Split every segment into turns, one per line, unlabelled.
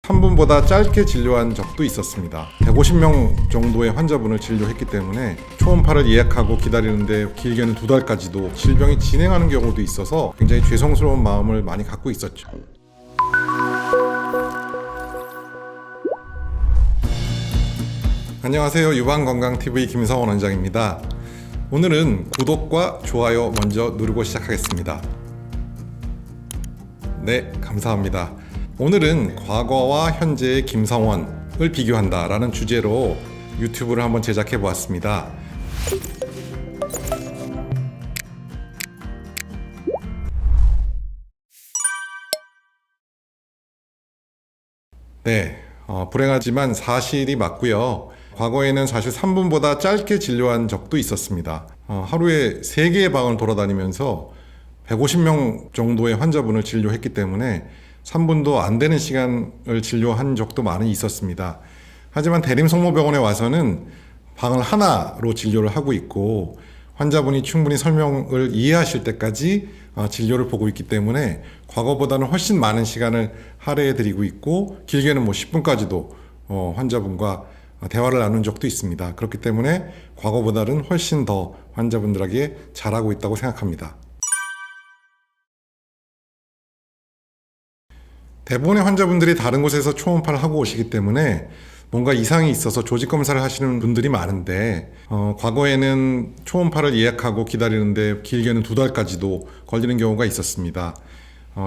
3분보다 짧게 진료한 적도 있었습니다. 150명 정도의 환자분을 진료했기 때문에 초음파를 예약하고 기다리는데 길게는 2달까지도 질병이 진행하는 경우도 있어서 굉장히 죄송스러운 마음을 많이 갖고 있었죠. 안녕하세요. 유방건강TV 김성원 원장입니다. 오늘은 구독과 좋아요 먼저 누르고 시작하겠습니다. 네, 감사합니다. 오늘은 과거와 현재의 김성원을 비교한다 라는 주제로 유튜브를 한번 제작해 보았습니다. 네, 불행하지만 사실이 맞고요. 과거에는 사실 3분보다 짧게 진료한 적도 있었습니다. 하루에 3개의 방을 돌아다니면서 150명 정도의 환자분을 진료했기 때문에 3분도 안 되는 시간을 진료한 적도 많이 있었습니다. 하지만 대림성모병원에 와서는 방을 하나로 진료를 하고 있고 환자분이 충분히 설명을 이해하실 때까지 진료를 보고 있기 때문에 과거보다는 훨씬 많은 시간을 할애해 드리고 있고 길게는 10분까지도 환자분과 대화를 나눈 적도 있습니다. 그렇기 때문에 과거보다는 훨씬 더 환자분들에게 잘하고 있다고 생각합니다. 대부분의 환자분들이 다른 곳에서 초음파를 하고 오시기 때문에 뭔가 이상이 있어서 조직 검사를 하시는 분들이 많은데 과거에는 초음파를 예약하고 기다리는데 길게는 2달까지도 걸리는 경우가 있었습니다.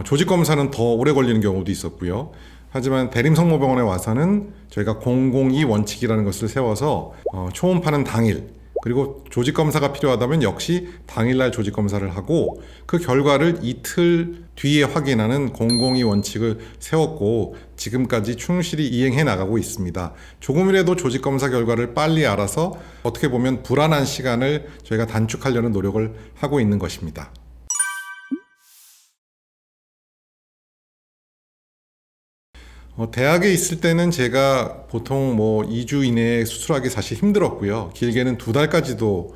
조직 검사는 더 오래 걸리는 경우도 있었고요. 하지만 대림성모병원에 와서는 저희가 002 원칙이라는 것을 세워서 초음파는 당일, 그리고 조직 검사가 필요하다면 역시 당일날 조직 검사를 하고 그 결과를 이틀 뒤에 확인하는 002 원칙을 세웠고 지금까지 충실히 이행해 나가고 있습니다. 조금이라도 조직 검사 결과를 빨리 알아서 어떻게 보면 불안한 시간을 저희가 단축하려는 노력을 하고 있는 것입니다. 대학에 있을 때는 제가 보통 2주 이내에 수술하기 사실 힘들었고요. 길게는 2달까지도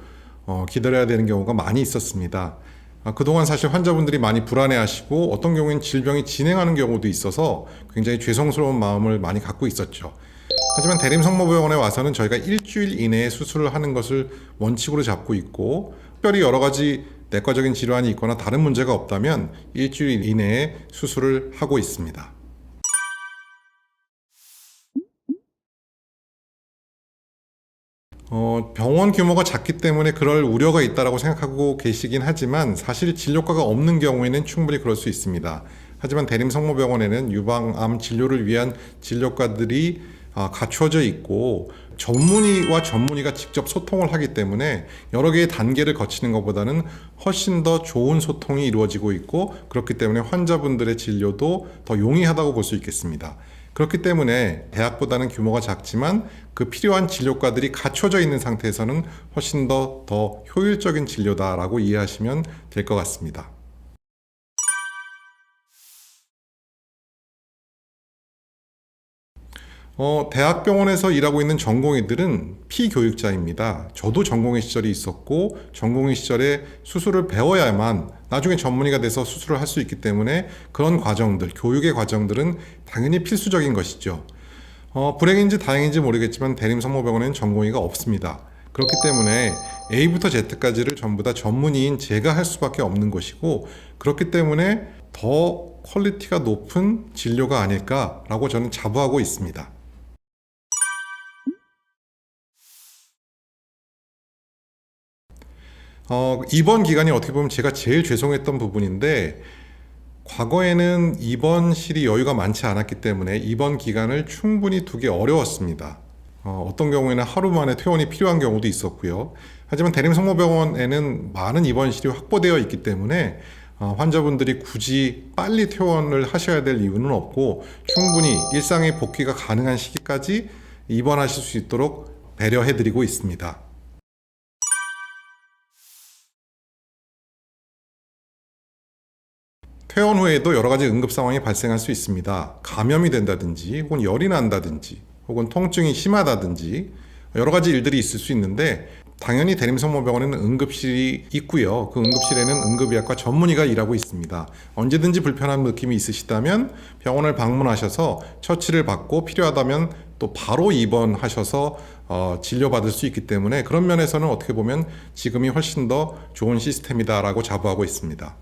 기다려야 되는 경우가 많이 있었습니다. 그동안 사실 환자분들이 많이 불안해하시고 어떤 경우에는 질병이 진행하는 경우도 있어서 굉장히 죄송스러운 마음을 많이 갖고 있었죠. 하지만 대림성모병원에 와서는 저희가 일주일 이내에 수술을 하는 것을 원칙으로 잡고 있고 특별히 여러 가지 내과적인 질환이 있거나 다른 문제가 없다면 일주일 이내에 수술을 하고 있습니다. 병원 규모가 작기 때문에 그럴 우려가 있다고 생각하고 계시긴 하지만 사실 진료과가 없는 경우에는 충분히 그럴 수 있습니다. 하지만 대림성모병원에는 유방암 진료를 위한 진료과들이 갖춰져 있고 전문의와 전문의가 직접 소통을 하기 때문에 여러 개의 단계를 거치는 것보다는 훨씬 더 좋은 소통이 이루어지고 있고 그렇기 때문에 환자분들의 진료도 더 용이하다고 볼 수 있겠습니다. 그렇기 때문에 대학보다는 규모가 작지만 그 필요한 진료과들이 갖춰져 있는 상태에서는 훨씬 더 효율적인 진료다라고 이해하시면 될 것 같습니다. 대학병원에서 일하고 있는 전공의들은 피교육자입니다. 저도 전공의 시절이 있었고 전공의 시절에 수술을 배워야만 나중에 전문의가 돼서 수술을 할 수 있기 때문에 그런 과정들, 교육의 과정들은 당연히 필수적인 것이죠. 불행인지 다행인지 모르겠지만 대림성모병원에는 전공의가 없습니다. 그렇기 때문에 A부터 Z까지를 전부 다 전문의인 제가 할 수밖에 없는 것이고 그렇기 때문에 더 퀄리티가 높은 진료가 아닐까라고 저는 자부하고 있습니다. 입원 기간이 어떻게 보면 제가 제일 죄송했던 부분인데 과거에는 입원실이 여유가 많지 않았기 때문에 입원 기간을 충분히 두기 어려웠습니다. 어떤 경우에는 하루 만에 퇴원이 필요한 경우도 있었고요. 하지만 대림성모병원에는 많은 입원실이 확보되어 있기 때문에 환자분들이 굳이 빨리 퇴원을 하셔야 될 이유는 없고 충분히 일상의 복귀가 가능한 시기까지 입원하실 수 있도록 배려해드리고 있습니다. 퇴원 후에도 여러 가지 응급 상황이 발생할 수 있습니다. 감염이 된다든지 혹은 열이 난다든지 혹은 통증이 심하다든지 여러 가지 일들이 있을 수 있는데 당연히 대림성모병원에는 응급실이 있고요. 그 응급실에는 응급의학과 전문의가 일하고 있습니다. 언제든지 불편한 느낌이 있으시다면 병원을 방문하셔서 처치를 받고 필요하다면 또 바로 입원하셔서 진료받을 수 있기 때문에 그런 면에서는 어떻게 보면 지금이 훨씬 더 좋은 시스템이다라고 자부하고 있습니다.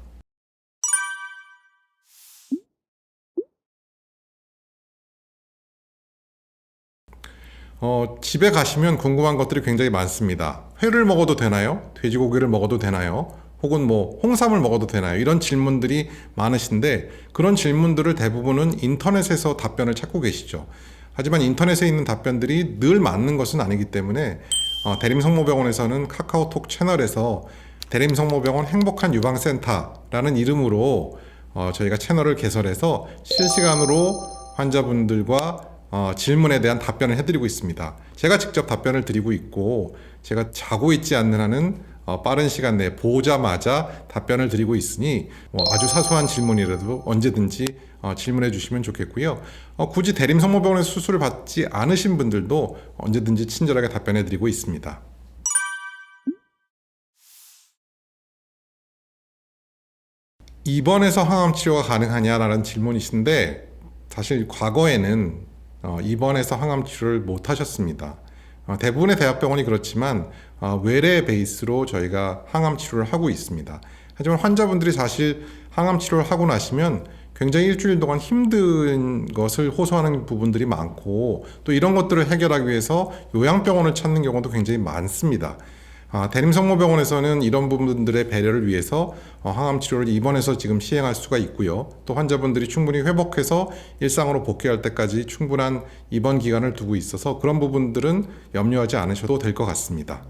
집에 가시면 궁금한 것들이 굉장히 많습니다. 회를 먹어도 되나요? 돼지고기를 먹어도 되나요? 혹은 뭐 홍삼을 먹어도 되나요? 이런 질문들이 많으신데 그런 질문들을 대부분은 인터넷에서 답변을 찾고 계시죠. 하지만 인터넷에 있는 답변들이 늘 맞는 것은 아니기 때문에 대림성모병원에서는 카카오톡 채널에서 대림성모병원 행복한 유방센터라는 이름으로 저희가 채널을 개설해서 실시간으로 환자분들과 질문에 대한 답변을 해드리고 있습니다. 제가 직접 답변을 드리고 있고 제가 자고 있지 않는 한은 빠른 시간 내에 보자마자 답변을 드리고 있으니 아주 사소한 질문이라도 언제든지 질문해 주시면 좋겠고요. 굳이 대림성모병원에서 수술을 받지 않으신 분들도 언제든지 친절하게 답변해 드리고 있습니다. 입원해서 항암 치료가 가능하냐라는 질문이신데 사실 과거에는 입원해서 항암 치료를 못 하셨습니다. 대부분의 대학병원이 그렇지만 외래 베이스로 저희가 항암 치료를 하고 있습니다. 하지만 환자분들이 사실 항암 치료를 하고 나시면 굉장히 일주일 동안 힘든 것을 호소하는 부분들이 많고 또 이런 것들을 해결하기 위해서 요양병원을 찾는 경우도 굉장히 많습니다. 대림성모병원에서는 이런 부분들의 배려를 위해서 항암 치료를 입원해서 지금 시행할 수가 있고요. 또 환자분들이 충분히 회복해서 일상으로 복귀할 때까지 충분한 입원 기간을 두고 있어서 그런 부분들은 염려하지 않으셔도 될 것 같습니다.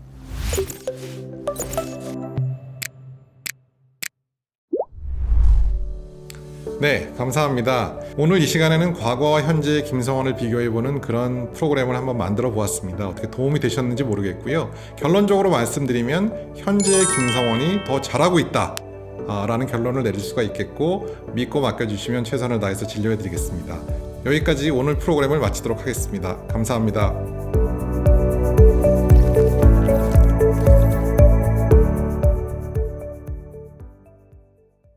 네, 감사합니다. 오늘 이 시간에는 과거와 현재의 김성원을 비교해보는 그런 프로그램을 한번 만들어 보았습니다. 어떻게 도움이 되셨는지 모르겠고요. 결론적으로 말씀드리면 현재의 김성원이 더 잘하고 있다 라는 결론을 내릴 수가 있겠고 믿고 맡겨주시면 최선을 다해서 진료해드리겠습니다. 여기까지 오늘 프로그램을 마치도록 하겠습니다. 감사합니다.